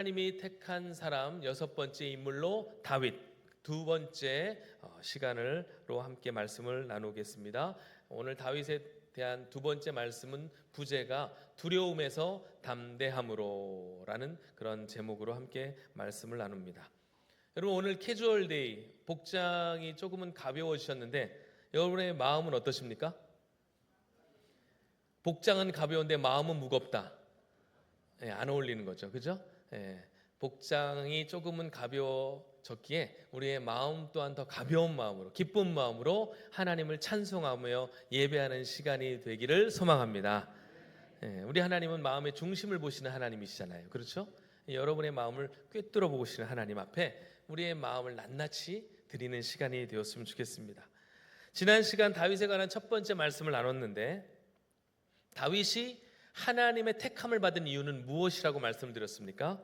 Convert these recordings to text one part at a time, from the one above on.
하나님이 택한 사람 여섯 번째 인물로 다윗, 두 번째 시간으로 함께 말씀을 나누겠습니다. 오늘 다윗에 대한 두 번째 말씀은 부제가 두려움에서 담대함으로라는 그런 제목으로 함께 말씀을 나눕니다. 여러분, 오늘 캐주얼 데이, 복장이 조금은 가벼워지셨는데 여러분의 마음은 어떠십니까? 복장은 가벼운데 마음은 무겁다. 안 어울리는 거죠, 그죠? 복장이 조금은 가벼워졌기에 우리의 마음 또한 더 가벼운 마음으로, 기쁜 마음으로 하나님을 찬송하며 예배하는 시간이 되기를 소망합니다. 우리 하나님은 마음의 중심을 보시는 하나님이시잖아요, 그렇죠? 여러분의 마음을 꿰뚫어 보시는 하나님 앞에 우리의 마음을 낱낱이 드리는 시간이 되었으면 좋겠습니다. 지난 시간 다윗에 관한 첫 번째 말씀을 나눴는데, 다윗이 하나님의 택함을 받은 이유는 무엇이라고 말씀드렸습니까?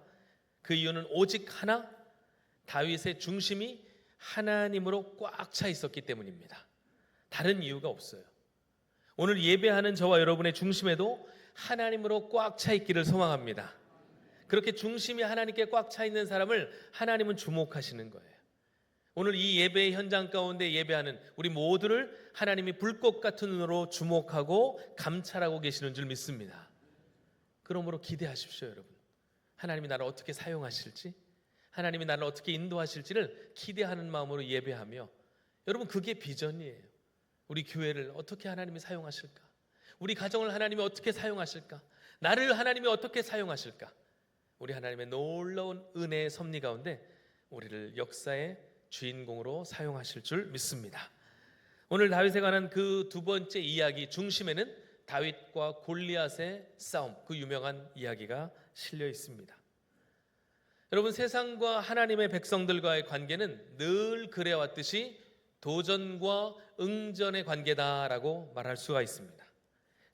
그 이유는 오직 하나, 다윗의 중심이 하나님으로 꽉 차 있었기 때문입니다. 다른 이유가 없어요. 오늘 예배하는 저와 여러분의 중심에도 하나님으로 꽉 차 있기를 소망합니다. 그렇게 중심이 하나님께 꽉 차 있는 사람을 하나님은 주목하시는 거예요. 오늘 이 예배의 현장 가운데 예배하는 우리 모두를 하나님이 불꽃 같은 눈으로 주목하고 감찰하고 계시는 줄 믿습니다. 그러므로 기대하십시오, 여러분. 하나님이 나를 어떻게 사용하실지, 하나님이 나를 어떻게 인도하실지를 기대하는 마음으로 예배하며, 여러분, 그게 비전이에요. 우리 교회를 어떻게 하나님이 사용하실까? 우리 가정을 하나님이 어떻게 사용하실까? 나를 하나님이 어떻게 사용하실까? 우리 하나님의 놀라운 은혜의 섭리 가운데 우리를 역사의 주인공으로 사용하실 줄 믿습니다. 오늘 다윗에 관한 그 두 번째 이야기 중심에는 다윗과 골리앗의 싸움, 그 유명한 이야기가 실려 있습니다. 여러분, 세상과 하나님의 백성들과의 관계는 늘 그래왔듯이 도전과 응전의 관계다라고 말할 수가 있습니다.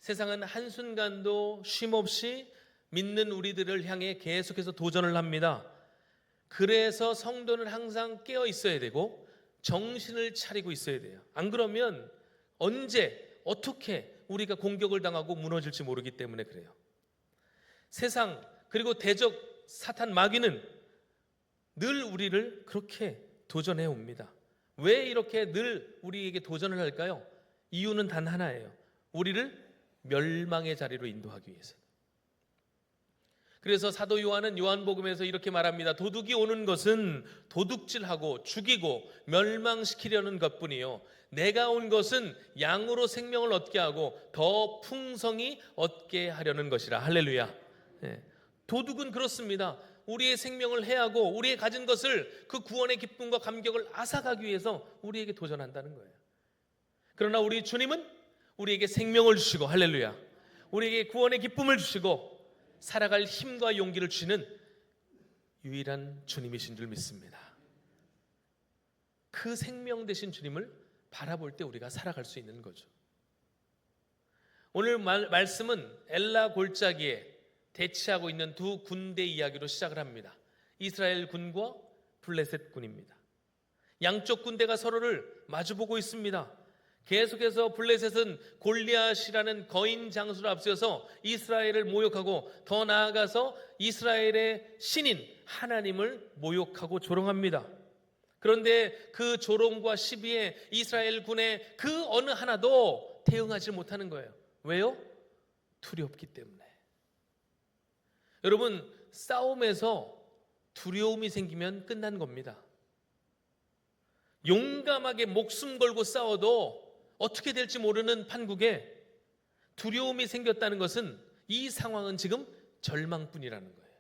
세상은 한순간도 쉼없이 믿는 우리들을 향해 계속해서 도전을 합니다. 그래서 성도는 항상 깨어 있어야 되고 정신을 차리고 있어야 돼요. 안 그러면 언제 어떻게 우리가 공격을 당하고 무너질지 모르기 때문에 그래요. 세상 그리고 대적 사탄 마귀는 늘 우리를 그렇게 도전해 옵니다. 왜 이렇게 늘 우리에게 도전을 할까요? 이유는 단 하나예요. 우리를 멸망의 자리로 인도하기 위해서. 그래서 사도 요한은 요한복음에서 이렇게 말합니다. 도둑이 오는 것은 도둑질하고 죽이고 멸망시키려는 것뿐이요, 내가 온 것은 양으로 생명을 얻게 하고 더 풍성히 얻게 하려는 것이라. 할렐루야. 도둑은 그렇습니다. 우리의 생명을 해하고 우리의 가진 것을, 그 구원의 기쁨과 감격을 앗아가기 위해서 우리에게 도전한다는 거예요. 그러나 우리 주님은 우리에게 생명을 주시고, 할렐루야, 우리에게 구원의 기쁨을 주시고 살아갈 힘과 용기를 주시는 유일한 주님이신 줄 믿습니다. 그 생명 되신 주님을 바라볼 때 우리가 살아갈 수 있는 거죠. 오늘 말씀은 엘라 골짜기에 대치하고 있는 두 군대 이야기로 시작을 합니다. 이스라엘 군과 블레셋 군입니다. 양쪽 군대가 서로를 마주보고 있습니다. 계속해서 블레셋은 골리앗이라는 거인 장수를 앞세워서 이스라엘을 모욕하고, 더 나아가서 이스라엘의 신인 하나님을 모욕하고 조롱합니다. 그런데 그 조롱과 시비에 이스라엘 군의 그 어느 하나도 대응하지 못하는 거예요. 왜요? 두렵기 때문에. 여러분, 싸움에서 두려움이 생기면 끝난 겁니다. 용감하게 목숨 걸고 싸워도 어떻게 될지 모르는 판국에 두려움이 생겼다는 것은, 이 상황은 지금 절망뿐이라는 거예요.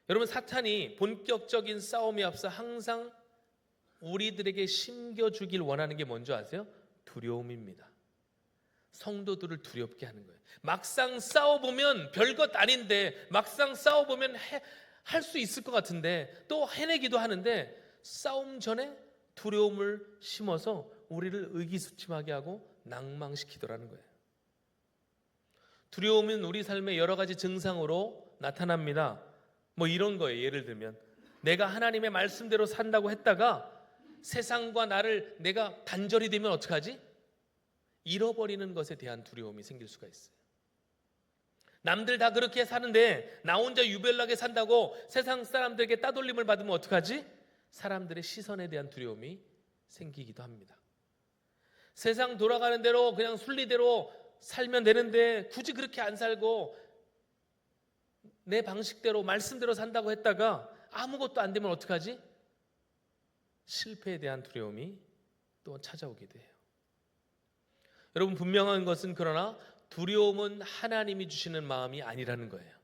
여러분, 사탄이 본격적인 싸움에 앞서 항상 우리들에게 심겨주길 원하는 게 뭔지 아세요? 두려움입니다. 성도들을 두렵게 하는 거예요. 막상 싸워보면 별것 아닌데, 막상 싸워보면 할 수 있을 것 같은데, 또 해내기도 하는데, 싸움 전에 두려움을 심어서 우리를 의기소침하게 하고 낭망시키더라는 거예요. 두려움은 우리 삶의 여러 가지 증상으로 나타납니다. 뭐 이런 거예요. 예를 들면 내가 하나님의 말씀대로 산다고 했다가 세상과 나를 내가 단절이 되면 어떡하지? 잃어버리는 것에 대한 두려움이 생길 수가 있어요. 남들 다 그렇게 사는데 나 혼자 유별나게 산다고 세상 사람들에게 따돌림을 받으면 어떡하지? 사람들의 시선에 대한 두려움이 생기기도 합니다. 세상 돌아가는 대로 그냥 순리대로 살면 되는데 굳이 그렇게 안 살고 내 방식대로 말씀대로 산다고 했다가 아무것도 안 되면 어떡하지? 실패에 대한 두려움이 또 찾아오기도 해요. 여러분, 분명한 것은 그러나 두려움은 하나님이 주시는 마음이 아니라는 거예요.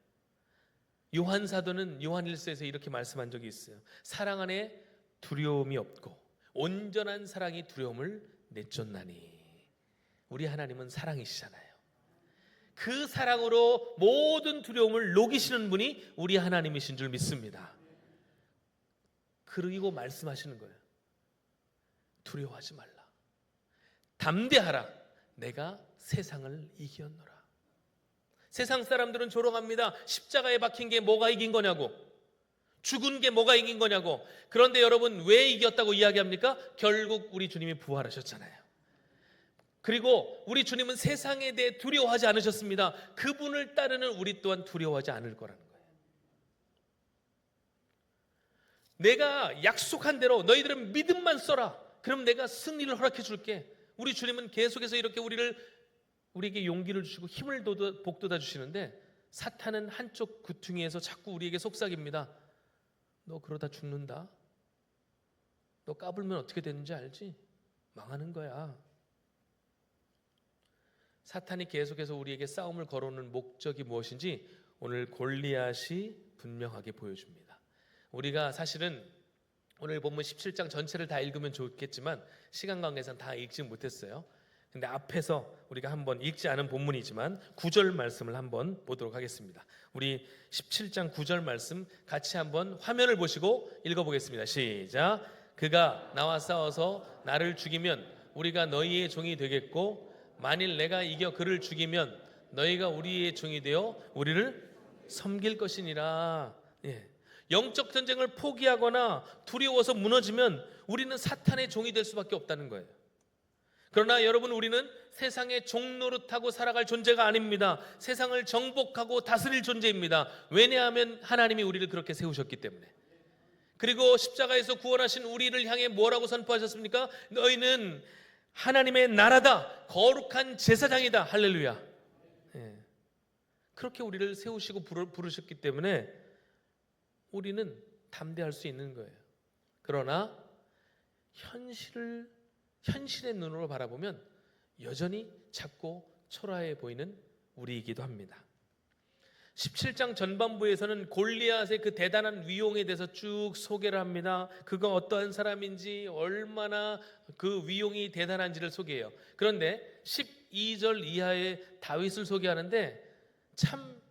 요한 사도는 요한 1서에서 이렇게 말씀한 적이 있어요. 사랑 안에 두려움이 없고 온전한 사랑이 두려움을 내쫓나니. 우리 하나님은 사랑이시잖아요. 그 사랑으로 모든 두려움을 녹이시는 분이 우리 하나님이신 줄 믿습니다. 그리고 말씀하시는 거예요. 두려워하지 말라. 담대하라. 내가 세상을 이겼노라. 세상 사람들은 조롱합니다. 십자가에 박힌 게 뭐가 이긴 거냐고. 죽은 게 뭐가 이긴 거냐고. 그런데 여러분, 왜 이겼다고 이야기합니까? 결국 우리 주님이 부활하셨잖아요. 그리고 우리 주님은 세상에 대해 두려워하지 않으셨습니다. 그분을 따르는 우리 또한 두려워하지 않을 거라는 거예요. 내가 약속한 대로 너희들은 믿음만 써라. 그럼 내가 승리를 허락해 줄게. 우리 주님은 계속해서 이렇게 우리에게 용기를 주시고 힘을 복돋아 주시는데, 사탄은 한쪽 구퉁이에서 자꾸 우리에게 속삭입니다. 너 그러다 죽는다. 너 까불면 어떻게 되는지 알지? 망하는 거야. 사탄이 계속해서 우리에게 싸움을 걸어오는 목적이 무엇인지 오늘 골리앗이 분명하게 보여줍니다. 우리가 사실은 오늘 본문 17장 전체를 다 읽으면 좋겠지만 시간 관계상 다 읽지 못했어요. 근데 앞에서 우리가 한번 읽지 않은 본문이지만 9절 말씀을 한번 보도록 하겠습니다. 우리 17장 9절 말씀 같이 한번 화면을 보시고 읽어보겠습니다. 시작. 그가 나와 싸워서 나를 죽이면 우리가 너희의 종이 되겠고, 만일 내가 이겨 그를 죽이면 너희가 우리의 종이 되어 우리를 섬길 것이니라. 영적 전쟁을 포기하거나 두려워서 무너지면 우리는 사탄의 종이 될 수밖에 없다는 거예요. 그러나 여러분, 우리는 세상의 종 노릇하고 살아갈 존재가 아닙니다. 세상을 정복하고 다스릴 존재입니다. 왜냐하면 하나님이 우리를 그렇게 세우셨기 때문에. 그리고 십자가에서 구원하신 우리를 향해 뭐라고 선포하셨습니까? 너희는 하나님의 나라다. 거룩한 제사장이다. 할렐루야. 그렇게 우리를 세우시고 부르셨기 때문에 우리는 담대할 수 있는 거예요. 그러나 현실의 눈으로 바라보면 여전히 작고 초라해 보이는 우리이기도 합니다. 17장 전반부에서는 골리앗의 그 대단한 위용에 대해서 쭉 소개를 합니다. 그가 어떠한 사람인지, 얼마나 그 위용이 대단한지를 소개해요. 그런데 12절 이하의 다윗을 소개하는데 참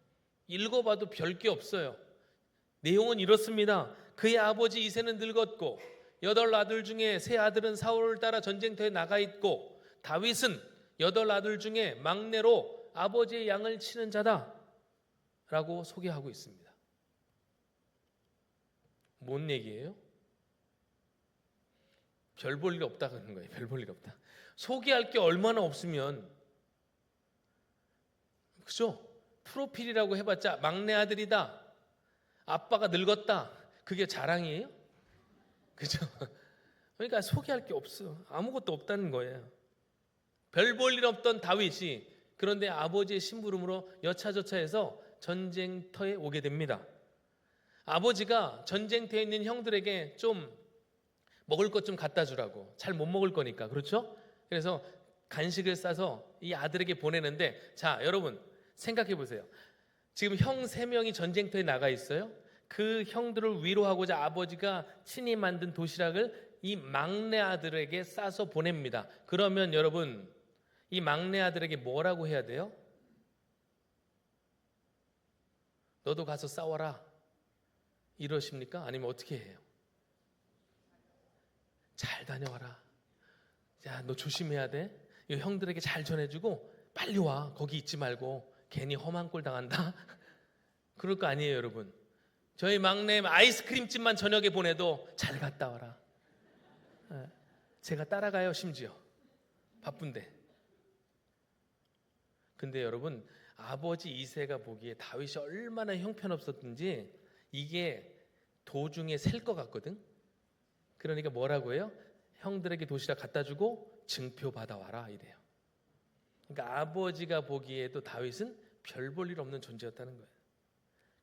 읽어봐도 별게 없어요. 내용은 이렇습니다. 그의 아버지 이새는 늙었고 8 아들 중에 세 아들은 사울을 따라 전쟁터에 나가 있고, 다윗은 8 아들 중에 막내로 아버지의 양을 치는 자다 라고 소개하고 있습니다. 뭔 얘기예요? 별 볼 일 없다 그러는 거예요. 별 볼 일 없다. 소개할 게 얼마나 없으면, 그죠? 프로필이라고 해봤자 막내 아들이다, 아빠가 늙었다, 그게 자랑이에요? 그죠? 그러니까 소개할 게 없어. 아무것도 없다는 거예요. 별 볼 일 없던 다윗이 그런데 아버지의 심부름으로 여차저차해서 전쟁터에 오게 됩니다. 아버지가 전쟁터에 있는 형들에게 좀 먹을 것 좀 갖다 주라고. 잘 못 먹을 거니까. 그렇죠? 그래서 간식을 싸서 이 아들에게 보내는데, 자, 여러분 생각해 보세요. 지금 형 3명이 전쟁터에 나가 있어요. 그 형들을 위로하고자 아버지가 친히 만든 도시락을 이 막내 아들에게 싸서 보냅니다. 그러면 여러분, 이 막내 아들에게 뭐라고 해야 돼요? 너도 가서 싸워라 이러십니까? 아니면 어떻게 해요? 잘 다녀와라. 야, 너 조심해야 돼. 이 형들에게 잘 전해주고 빨리 와. 거기 있지 말고 괜히 험한 꼴 당한다. 그럴 거 아니에요, 여러분. 저희 막내 아이스크림집만 저녁에 보내도 잘 갔다 와라. 제가 따라가요, 심지어. 바쁜데. 근데 여러분, 아버지 이새가 보기에 다윗이 얼마나 형편없었든지 이게 도중에 셀 것 같거든. 그러니까 뭐라고 해요? 형들에게 도시락 갖다 주고 증표 받아와라 이래요. 그러니까 아버지가 보기에도 다윗은 별 볼 일 없는 존재였다는 거예요.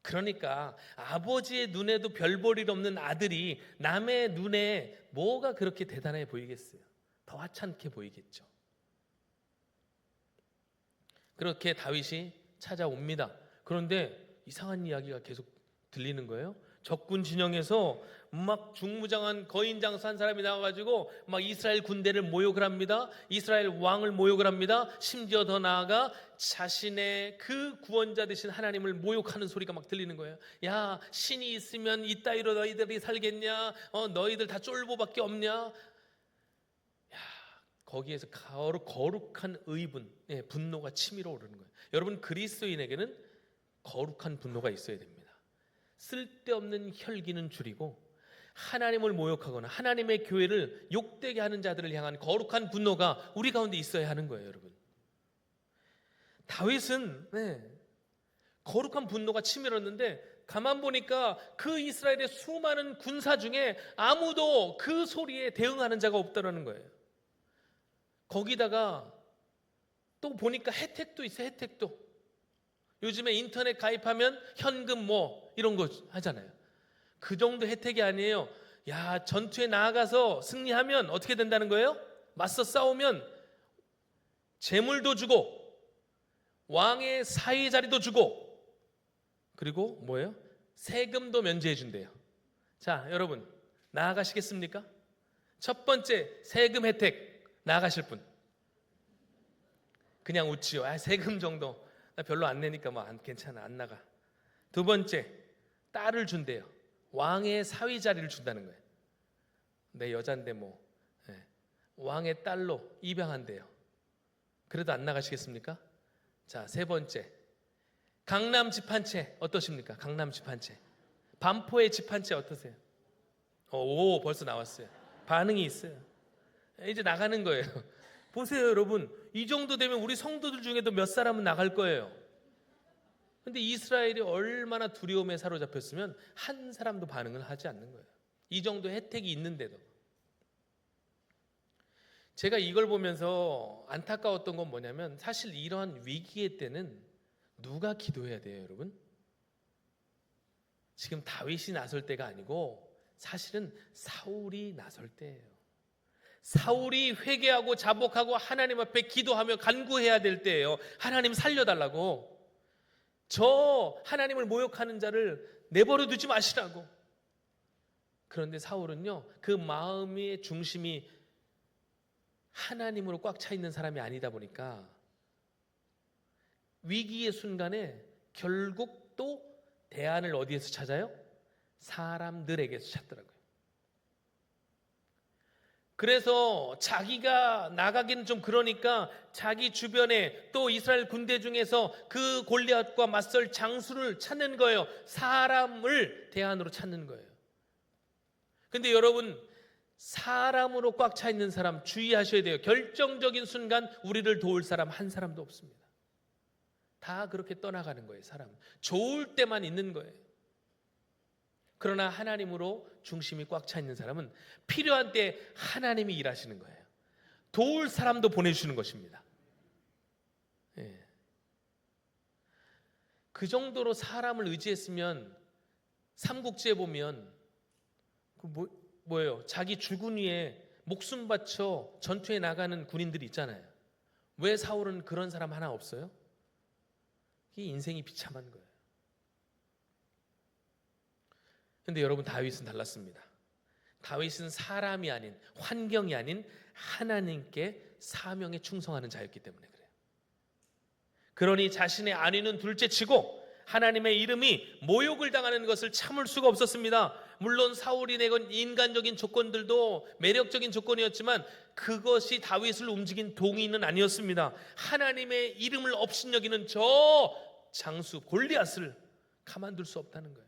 그러니까 아버지의 눈에도 별 볼 일 없는 아들이 남의 눈에 뭐가 그렇게 대단해 보이겠어요? 더 하찮게 보이겠죠. 그렇게 다윗이 찾아옵니다. 그런데 이상한 이야기가 계속 들리는 거예요. 적군 진영에서 막 중무장한 거인장수 한 사람이 나와가지고 막 이스라엘 군대를 모욕을 합니다. 이스라엘 왕을 모욕을 합니다. 심지어 더 나아가 자신의 그 구원자 되신 하나님을 모욕하는 소리가 막 들리는 거예요. 야, 신이 있으면 이따위로 너희들이 살겠냐? 너희들 다 쫄보밖에 없냐? 야, 거기에서 거룩한 의분, 분노가 치밀어 오르는 거예요. 여러분, 그리스도인에게는 거룩한 분노가 있어야 됩니다. 쓸데없는 혈기는 줄이고 하나님을 모욕하거나 하나님의 교회를 욕되게 하는 자들을 향한 거룩한 분노가 우리 가운데 있어야 하는 거예요, 여러분. 다윗은 거룩한 분노가 치밀었는데 가만 보니까 그 이스라엘의 수많은 군사 중에 아무도 그 소리에 대응하는 자가 없다라는 거예요. 거기다가 또 보니까 혜택도 있어요, 혜택도. 요즘에 인터넷 가입하면 현금 이런 거 하잖아요. 그 정도 혜택이 아니에요. 야, 전투에 나아가서 승리하면 어떻게 된다는 거예요? 맞서 싸우면 재물도 주고 왕의 사위 자리도 주고 그리고 뭐예요? 세금도 면제해 준대요. 자, 여러분 나아가시겠습니까? 첫 번째 세금 혜택 나아가실 분. 그냥 웃지요. 세금 정도 나 별로 안 내니까 괜찮아, 안 나가. 두 번째, 딸을 준대요. 왕의 사위 자리를 준다는 거예요. 내 여잔데 왕의 딸로 입양한대요. 그래도 안 나가시겠습니까? 자, 세 번째, 강남 집 한 채 어떠십니까? 강남 집 한 채. 반포의 집 한 채 어떠세요? 오, 벌써 나왔어요. 반응이 있어요. 이제 나가는 거예요. 보세요, 여러분. 이 정도 되면 우리 성도들 중에도 몇 사람은 나갈 거예요. 근데 이스라엘이 얼마나 두려움에 사로잡혔으면 한 사람도 반응을 하지 않는 거예요. 이 정도 혜택이 있는데도. 제가 이걸 보면서 안타까웠던 건 뭐냐면 사실 이러한 위기의 때는 누가 기도해야 돼요, 여러분? 지금 다윗이 나설 때가 아니고 사실은 사울이 나설 때예요. 사울이 회개하고 자복하고 하나님 앞에 기도하며 간구해야 될 때예요. 하나님 살려달라고. 저 하나님을 모욕하는 자를 내버려 두지 마시라고. 그런데 사울은요, 그 마음의 중심이 하나님으로 꽉 차 있는 사람이 아니다 보니까 위기의 순간에 결국 또 대안을 어디에서 찾아요? 사람들에게서 찾더라고요. 그래서 자기가 나가기는 좀 그러니까 자기 주변에 또 이스라엘 군대 중에서 그 골리앗과 맞설 장수를 찾는 거예요. 사람을 대안으로 찾는 거예요. 근데 여러분, 사람으로 꽉 차 있는 사람 주의하셔야 돼요. 결정적인 순간 우리를 도울 사람 한 사람도 없습니다. 다 그렇게 떠나가는 거예요. 사람 좋을 때만 있는 거예요. 그러나 하나님으로 중심이 꽉 차 있는 사람은 필요한 때 하나님이 일하시는 거예요. 도울 사람도 보내주시는 것입니다. 그 정도로 사람을 의지했으면 삼국지에 보면 뭐예요? 자기 죽은 위에 목숨 바쳐 전투에 나가는 군인들이 있잖아요. 왜 사울은 그런 사람 하나 없어요? 이게 인생이 비참한 거예요. 근데 여러분, 다윗은 달랐습니다. 다윗은 사람이 아닌, 환경이 아닌 하나님께 사명에 충성하는 자였기 때문에 그래요. 그러니 자신의 안위는 둘째치고 하나님의 이름이 모욕을 당하는 것을 참을 수가 없었습니다. 물론 사울이 내건 인간적인 조건들도 매력적인 조건이었지만 그것이 다윗을 움직인 동의는 아니었습니다. 하나님의 이름을 업신여기는 저 장수 골리앗을 가만둘 수 없다는 거예요.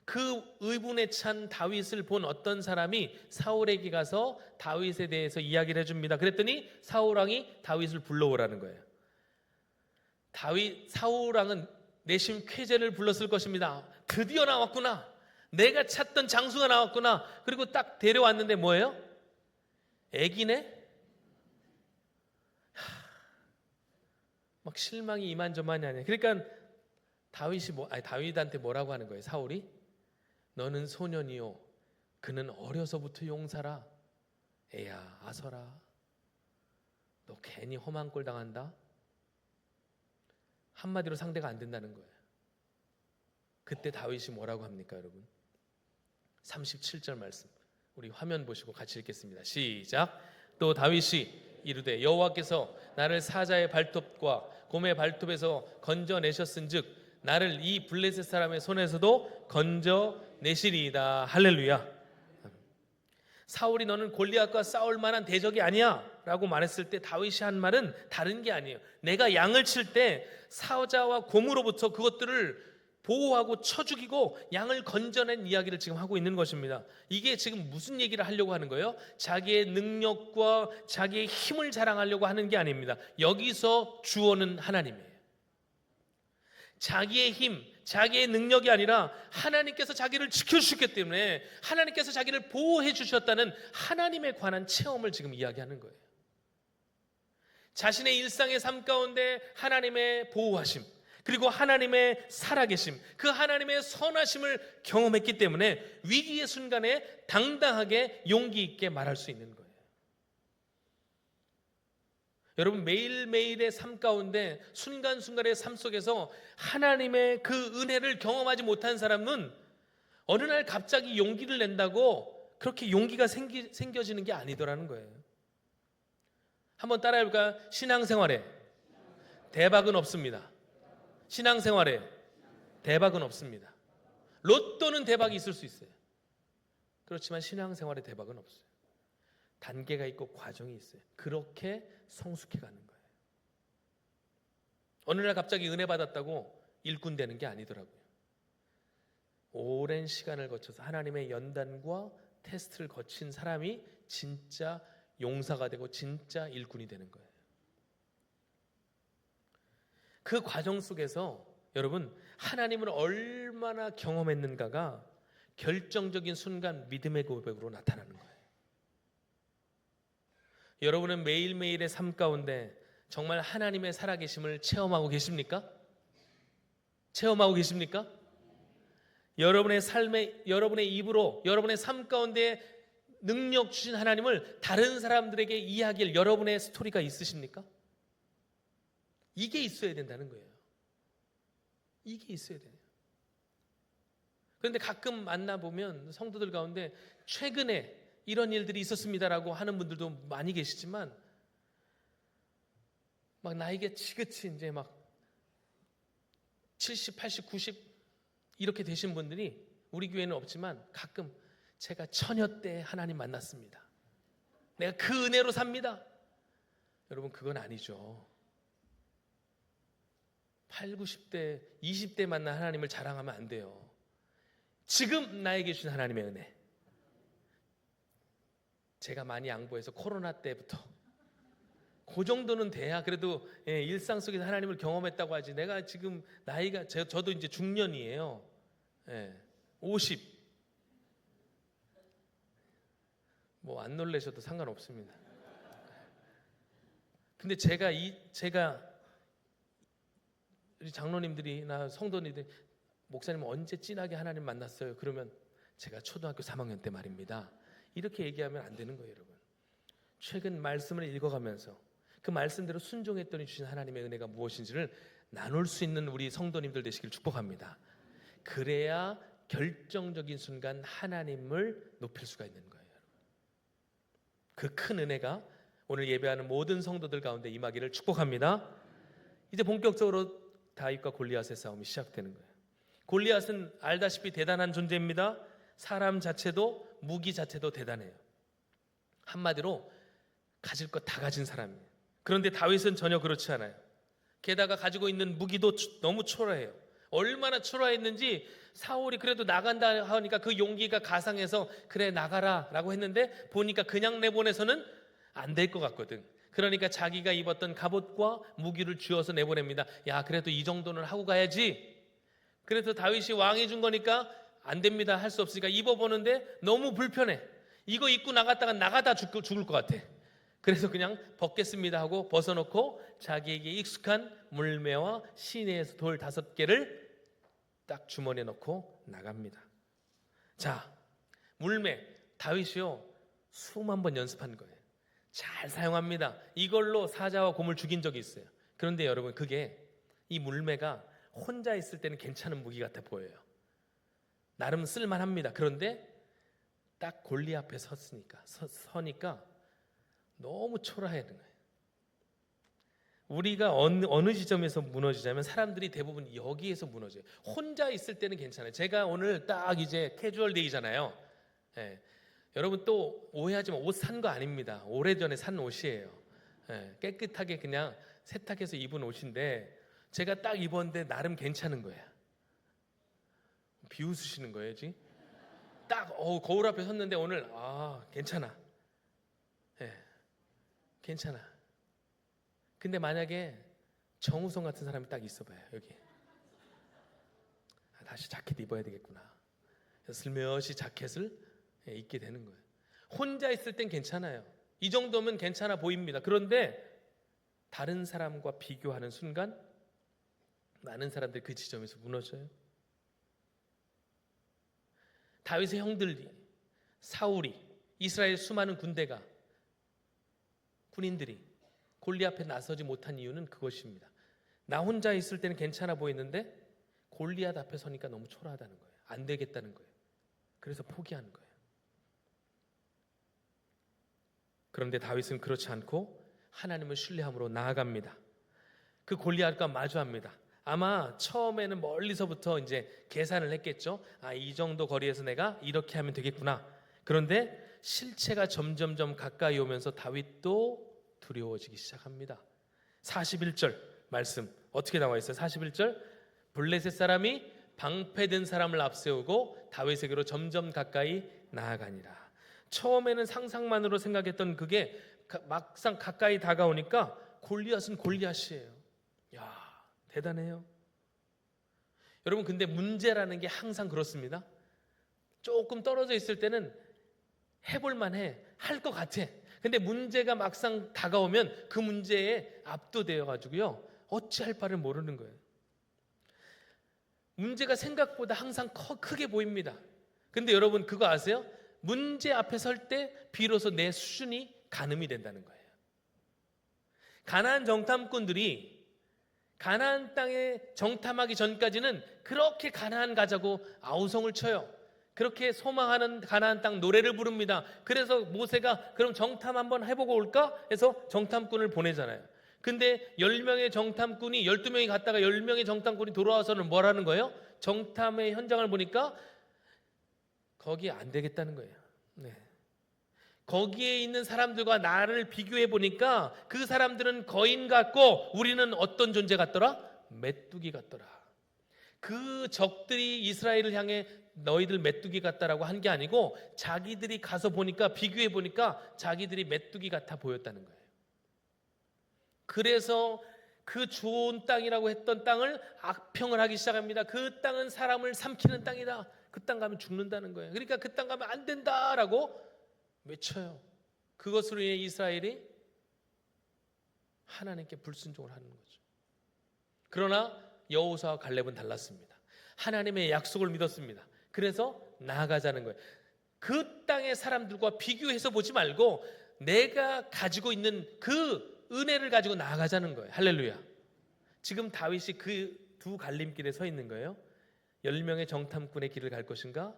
그 의분에 찬 다윗을 본 어떤 사람이 사울에게 가서 다윗에 대해서 이야기를 해줍니다. 그랬더니 사울 왕이 다윗을 불러오라는 거예요. 사울왕은 내심 쾌재를 불렀을 것입니다. 드디어 나왔구나. 내가 찾던 장수가 나왔구나. 그리고 딱 데려왔는데 뭐예요? 애기네? 막 실망이 이만저만이 아니에요. 그러니까 다윗한테 뭐라고 하는 거예요? 사울이 너는 소년이요 그는 어려서부터 용사라. 애야 아서라. 너 괜히 험한 꼴 당한다. 한마디로 상대가 안 된다는 거예요. 그때 다윗이 뭐라고 합니까, 여러분? 37절 말씀 우리 화면 보시고 같이 읽겠습니다. 시작. 또 다윗이 이르되 여호와께서 나를 사자의 발톱과 곰의 발톱에서 건져내셨은즉 나를 이 블레셋 사람의 손에서도 건져내시리이다. 할렐루야. 사울이 너는 골리앗과 싸울 만한 대적이 아니야 라고 말했을 때 다윗이 한 말은 다른 게 아니에요. 내가 양을 칠 때 사자와 곰으로부터 그것들을 보호하고 쳐 죽이고 양을 건져낸 이야기를 지금 하고 있는 것입니다. 이게 지금 무슨 얘기를 하려고 하는 거예요? 자기의 능력과 자기의 힘을 자랑하려고 하는 게 아닙니다. 여기서 주어는 하나님이에요. 자기의 힘, 자기의 능력이 아니라 하나님께서 자기를 지켜주셨기 때문에 하나님께서 자기를 보호해 주셨다는 하나님에 관한 체험을 지금 이야기하는 거예요. 자신의 일상의 삶 가운데 하나님의 보호하심, 그리고 하나님의 살아계심, 그 하나님의 선하심을 경험했기 때문에 위기의 순간에 당당하게 용기 있게 말할 수 있는 거예요. 여러분, 매일매일의 삶 가운데 순간순간의 삶 속에서 하나님의 그 은혜를 경험하지 못한 사람은 어느 날 갑자기 용기를 낸다고 그렇게 용기가 생겨지는 게 아니더라는 거예요. 한번 따라해볼까요? 신앙생활에 대박은 없습니다. 신앙생활에 대박은 없습니다. 로또는 대박이 있을 수 있어요. 그렇지만 신앙생활에 대박은 없어요. 단계가 있고 과정이 있어요. 그렇게 성숙해 가는 거예요. 어느 날 갑자기 은혜 받았다고 일꾼 되는 게 아니더라고요. 오랜 시간을 거쳐서 하나님의 연단과 테스트를 거친 사람이 진짜 용사가 되고 진짜 일꾼이 되는 거예요. 그 과정 속에서 여러분 하나님을 얼마나 경험했는가가 결정적인 순간 믿음의 고백으로 나타나는 거예요. 여러분은 매일매일의 삶 가운데 정말 하나님의 살아계심을 체험하고 계십니까? 체험하고 계십니까? 여러분의 삶에, 여러분의 입으로, 여러분의 삶 가운데 능력 주신 하나님을 다른 사람들에게 이야기할 여러분의 스토리가 있으십니까? 이게 있어야 된다는 거예요. 이게 있어야 돼요. 그런데 가끔 만나보면 성도들 가운데 최근에 이런 일들이 있었습니다라고 하는 분들도 많이 계시지만 막 나이가 지긋이 이제 막 70, 80, 90 이렇게 되신 분들이 우리 교회는 없지만 가끔 제가 처녀 때 하나님 만났습니다. 내가 그 은혜로 삽니다. 여러분 그건 아니죠. 8, 90대, 20대 만난 하나님을 자랑하면 안 돼요. 지금 나에게 주신 하나님의 은혜. 제가 많이 양보해서 코로나 때부터 그 정도는 돼야 그래도 일상 속에서 하나님을 경험했다고 하지. 내가 지금 나이가 저도 이제 중년이에요. 50. 뭐 안 놀라셔도 상관없습니다. 근데 제가 우리 장로님들이나 성도님들이 목사님 언제 진하게 하나님 만났어요? 그러면 제가 초등학교 3학년 때 말입니다. 이렇게 얘기하면 안 되는 거예요, 여러분. 최근 말씀을 읽어가면서 그 말씀대로 순종했더니 주신 하나님의 은혜가 무엇인지를 나눌 수 있는 우리 성도님들 되시길 축복합니다. 그래야 결정적인 순간 하나님을 높일 수가 있는 거예요. 그 큰 은혜가 오늘 예배하는 모든 성도들 가운데 임하기를 축복합니다. 이제 본격적으로 다윗과 골리앗의 싸움이 시작되는 거예요. 골리앗은 알다시피 대단한 존재입니다. 사람 자체도 무기 자체도 대단해요. 한마디로 가질 것 다 가진 사람이에요. 그런데 다윗은 전혀 그렇지 않아요. 게다가 가지고 있는 무기도 너무 초라해요. 얼마나 초라했는지 사울이 그래도 나간다 하니까 그 용기가 가상해서 그래 나가라 라고 했는데 보니까 그냥 내보내서는 안 될 것 같거든. 그러니까 자기가 입었던 갑옷과 무기를 쥐어서 내보냅니다. 야, 그래도 이 정도는 하고 가야지. 그래서 다윗이 왕이 준 거니까 안 됩니다. 할 수 없으니까 입어보는데 너무 불편해. 이거 입고 나가다 죽을 것 같아. 그래서 그냥 벗겠습니다 하고 벗어놓고 자기에게 익숙한 물매와 시내에서 돌 5개를 딱 주머니에 넣고 나갑니다. 자, 물매 다윗이요 수만 번 연습한 거예요. 잘 사용합니다. 이걸로 사자와 곰을 죽인 적이 있어요. 그런데 여러분, 그게 이 물매가 혼자 있을 때는 괜찮은 무기 같아 보여요. 나름 쓸만합니다. 그런데 딱 골리 앞에 서니까 너무 초라해하는 거예요. 우리가 어느 지점에서 무너지자면 사람들이 대부분 여기에서 무너져요. 혼자 있을 때는 괜찮아요. 제가 오늘 딱 이제 캐주얼 데이잖아요. 예. 여러분 또 오해하지만 옷 산 거 아닙니다. 오래전에 산 옷이에요. 예. 깨끗하게 그냥 세탁해서 입은 옷인데 제가 딱 입었는데 나름 괜찮은 거예요. 비웃으시는 거예요, 지금? 딱 거울 앞에 섰는데 오늘 괜찮아. 예. 괜찮아. 근데 만약에 정우성 같은 사람이 딱 있어봐요, 여기. 다시 자켓 입어야 되겠구나. 슬며시 자켓을 입게 되는 거예요. 혼자 있을 땐 괜찮아요. 이 정도면 괜찮아 보입니다. 그런데 다른 사람과 비교하는 순간 많은 사람들이 그 지점에서 무너져요. 다윗의 형들이, 사울이, 이스라엘 수많은 군인들이 골리 앞에 나서지 못한 이유는 그것입니다. 나 혼자 있을 때는 괜찮아 보이는데 골리앗 앞에 서니까 너무 초라하다는 거예요. 안 되겠다는 거예요. 그래서 포기하는 거예요. 그런데 다윗은 그렇지 않고 하나님을 신뢰함으로 나아갑니다. 그 골리앗과 마주합니다. 아마 처음에는 멀리서부터 이제 계산을 했겠죠. 이 정도 거리에서 내가 이렇게 하면 되겠구나. 그런데 실체가 점점점 가까이 오면서 다윗도 두려워지기 시작합니다. 41절 말씀 어떻게 나와 있어요? 41절 블레셋 사람이 방패든 사람을 앞세우고 다윗에게로 점점 가까이 나아가니라. 처음에는 상상만으로 생각했던 그게 막상 가까이 다가오니까 골리앗은 골리앗이에요. 야, 대단해요. 여러분, 근데 문제라는 게 항상 그렇습니다. 조금 떨어져 있을 때는 해볼 만해, 할 것 같아. 근데 문제가 막상 다가오면 그 문제에 압도되어 가지고요 어찌할 바를 모르는 거예요. 문제가 생각보다 항상 크게 보입니다. 근데 여러분 그거 아세요? 문제 앞에 설 때 비로소 내 수준이 가늠이 된다는 거예요. 가나안 정탐꾼들이 가나안 땅에 정탐하기 전까지는 그렇게 가나안 가자고 아우성을 쳐요. 그렇게 소망하는 가나안 땅 노래를 부릅니다. 그래서 모세가 그럼 정탐 한번 해보고 올까 해서 정탐꾼을 보내잖아요. 근데 10명의 정탐꾼이 12명이 갔다가 10명의 정탐꾼이 돌아와서는 뭐라는 거예요? 정탐의 현장을 보니까 거기 안 되겠다는 거예요. 네. 거기에 있는 사람들과 나를 비교해 보니까 그 사람들은 거인 같고 우리는 어떤 존재 같더라? 메뚜기 같더라. 그 적들이 이스라엘을 향해 너희들 메뚜기 같다라고 한 게 아니고 자기들이 가서 보니까 비교해 보니까 자기들이 메뚜기 같아 보였다는 거예요. 그래서 그 좋은 땅이라고 했던 땅을 악평을 하기 시작합니다. 그 땅은 사람을 삼키는 땅이다. 그 땅 가면 죽는다는 거예요. 그러니까 그 땅 가면 안 된다라고 외쳐요. 그것으로 인해 이스라엘이 하나님께 불순종을 하는 거죠. 그러나 여호수아와 갈렙은 달랐습니다. 하나님의 약속을 믿었습니다. 그래서 나아가자는 거예요. 그 땅의 사람들과 비교해서 보지 말고 내가 가지고 있는 그 은혜를 가지고 나아가자는 거예요. 할렐루야. 지금 다윗이 그 두 갈림길에 서 있는 거예요. 10명의 정탐꾼의 길을 갈 것인가?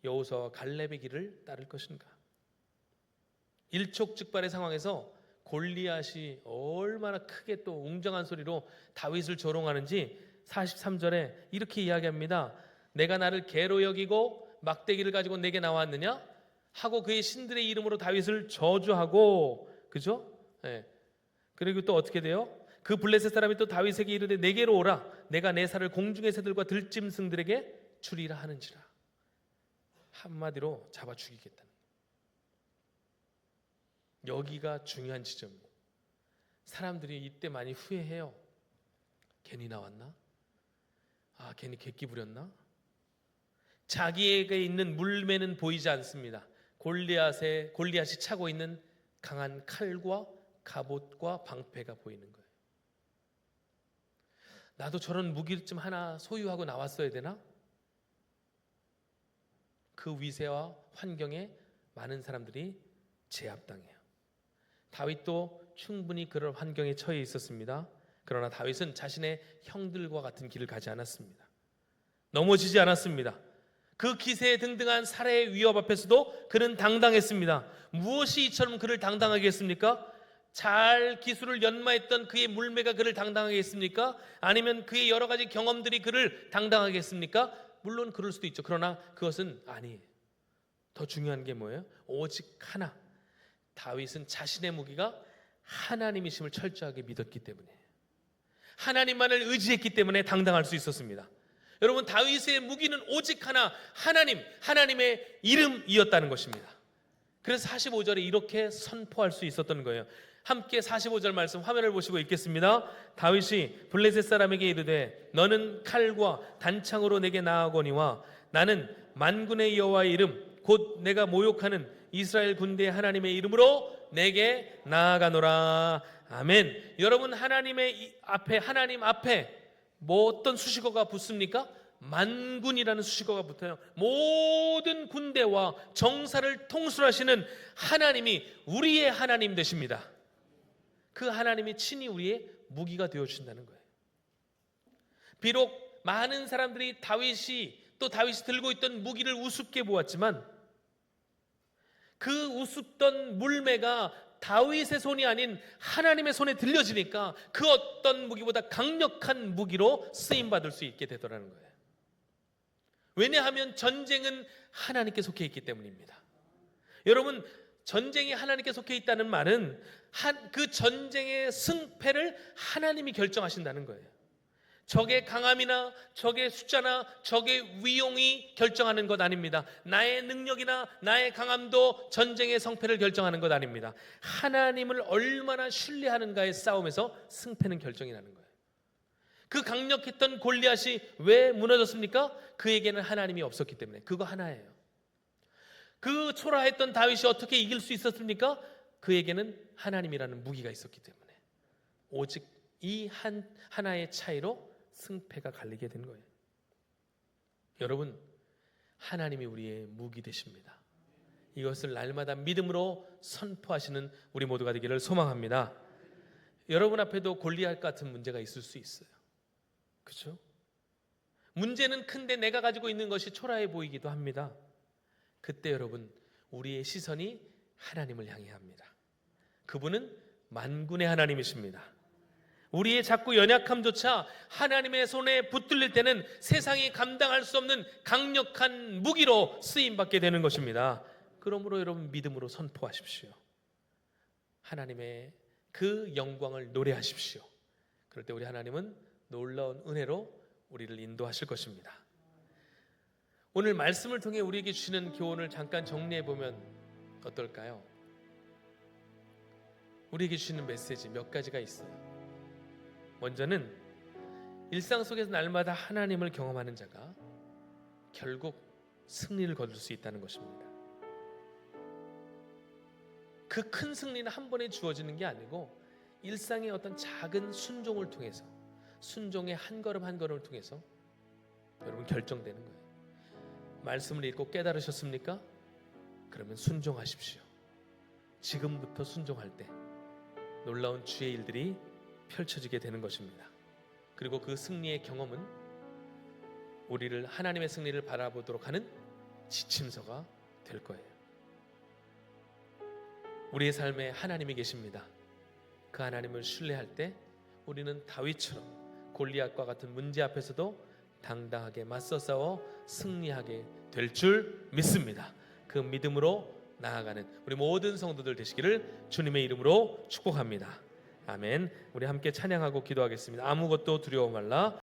여호수아와 갈렙의 길을 따를 것인가? 일촉즉발의 상황에서 골리앗이 얼마나 크게 또 웅장한 소리로 다윗을 조롱하는지 43절에 이렇게 이야기합니다. 내가 나를 개로 여기고 막대기를 가지고 내게 나왔느냐? 하고 그의 신들의 이름으로 다윗을 저주하고, 그죠? 네. 그리고 또 어떻게 돼요? 그 블레셋 사람이 또 다윗에게 이르되 내게로 오라. 내가 내 살을 공중의 새들과 들짐승들에게 주리라 하는지라. 한마디로 잡아 죽이겠다는. 여기가 중요한 지점이에요. 사람들이 이때 많이 후회해요. 괜히 나왔나? 괜히 객기 부렸나? 자기에게 있는 물매는 보이지 않습니다. 골리앗이 차고 있는 강한 칼과 갑옷과 방패가 보이는 거예요. 나도 저런 무기를 좀 하나 소유하고 나왔어야 되나? 그 위세와 환경에 많은 사람들이 제압당해요. 다윗도 충분히 그런 환경에 처해 있었습니다. 그러나 다윗은 자신의 형들과 같은 길을 가지 않았습니다. 넘어지지 않았습니다. 그 기세에 등등한 살해의 위협 앞에서도 그는 당당했습니다. 무엇이 이처럼 그를 당당하게 했습니까? 잘 기술을 연마했던 그의 물매가 그를 당당하게 했습니까? 아니면 그의 여러 가지 경험들이 그를 당당하게 했습니까? 물론 그럴 수도 있죠. 그러나 그것은 아니에요. 더 중요한 게 뭐예요? 오직 하나. 다윗은 자신의 무기가 하나님이심을 철저하게 믿었기 때문에, 하나님만을 의지했기 때문에 당당할 수 있었습니다. 여러분, 다윗의 무기는 오직 하나, 하나님의 이름이었다는 것입니다. 그래서 45절에 이렇게 선포할 수 있었던 거예요. 함께 45절 말씀 화면을 보시고 읽겠습니다. 다윗이 블레셋 사람에게 이르되 너는 칼과 단창으로 내게 나아거니와 나는 만군의 여호와의 이름 곧 내가 모욕하는 이스라엘 군대의 하나님의 이름으로 내게 나아가노라. 아멘. 여러분, 하나님 앞에 뭐 어떤 수식어가 붙습니까? 만군이라는 수식어가 붙어요. 모든 군대와 정사를 통솔하시는 하나님이 우리의 하나님 되십니다. 그 하나님이 친히 우리의 무기가 되어주신다는 거예요. 비록 많은 사람들이 다윗이 들고 있던 무기를 우습게 보았지만 그 우습던 물매가 다윗의 손이 아닌 하나님의 손에 들려지니까 그 어떤 무기보다 강력한 무기로 쓰임받을 수 있게 되더라는 거예요. 왜냐하면 전쟁은 하나님께 속해 있기 때문입니다. 여러분, 전쟁이 하나님께 속해 있다는 말은 그 전쟁의 승패를 하나님이 결정하신다는 거예요. 적의 강함이나 적의 숫자나 적의 위용이 결정하는 것 아닙니다. 나의 능력이나 나의 강함도 전쟁의 성패를 결정하는 것 아닙니다. 하나님을 얼마나 신뢰하는가의 싸움에서 승패는 결정이 나는 거예요. 그 강력했던 골리앗이 왜 무너졌습니까? 그에게는 하나님이 없었기 때문에. 그거 하나예요. 그 초라했던 다윗이 어떻게 이길 수 있었습니까? 그에게는 하나님이라는 무기가 있었기 때문에. 오직 이 하나의 차이로 승패가 갈리게 된 거예요. 여러분, 하나님이 우리의 무기 되십니다. 이것을 날마다 믿음으로 선포하시는 우리 모두가 되기를 소망합니다. 여러분 앞에도 골리앗 같은 문제가 있을 수 있어요. 그렇죠? 문제는 큰데 내가 가지고 있는 것이 초라해 보이기도 합니다. 그때 여러분, 우리의 시선이 하나님을 향해 합니다. 그분은 만군의 하나님이십니다. 우리의 작고 연약함조차 하나님의 손에 붙들릴 때는 세상이 감당할 수 없는 강력한 무기로 쓰임받게 되는 것입니다. 그러므로 여러분, 믿음으로 선포하십시오. 하나님의 그 영광을 노래하십시오. 그럴 때 우리 하나님은 놀라운 은혜로 우리를 인도하실 것입니다. 오늘 말씀을 통해 우리에게 주시는 교훈을 잠깐 정리해 보면 어떨까요? 우리에게 주시는 메시지 몇 가지가 있어요. 먼저는 일상 속에서 날마다 하나님을 경험하는 자가 결국 승리를 거둘 수 있다는 것입니다. 그 큰 승리는 한 번에 주어지는 게 아니고 일상의 어떤 작은 순종을 통해서, 순종의 한 걸음 한 걸음을 통해서 여러분 결정되는 거예요. 말씀을 읽고 깨달으셨습니까? 그러면 순종하십시오. 지금부터 순종할 때 놀라운 주의 일들이 펼쳐지게 되는 것입니다. 그리고 그 승리의 경험은 우리를 하나님의 승리를 바라보도록 하는 지침서가 될 거예요. 우리의 삶에 하나님이 계십니다. 그 하나님을 신뢰할 때 우리는 다윗처럼 골리앗과 같은 문제 앞에서도 당당하게 맞서 싸워 승리하게 될 줄 믿습니다. 그 믿음으로 나아가는 우리 모든 성도들 되시기를 주님의 이름으로 축복합니다. 아멘. 우리 함께 찬양하고 기도하겠습니다. 아무것도 두려워 말라.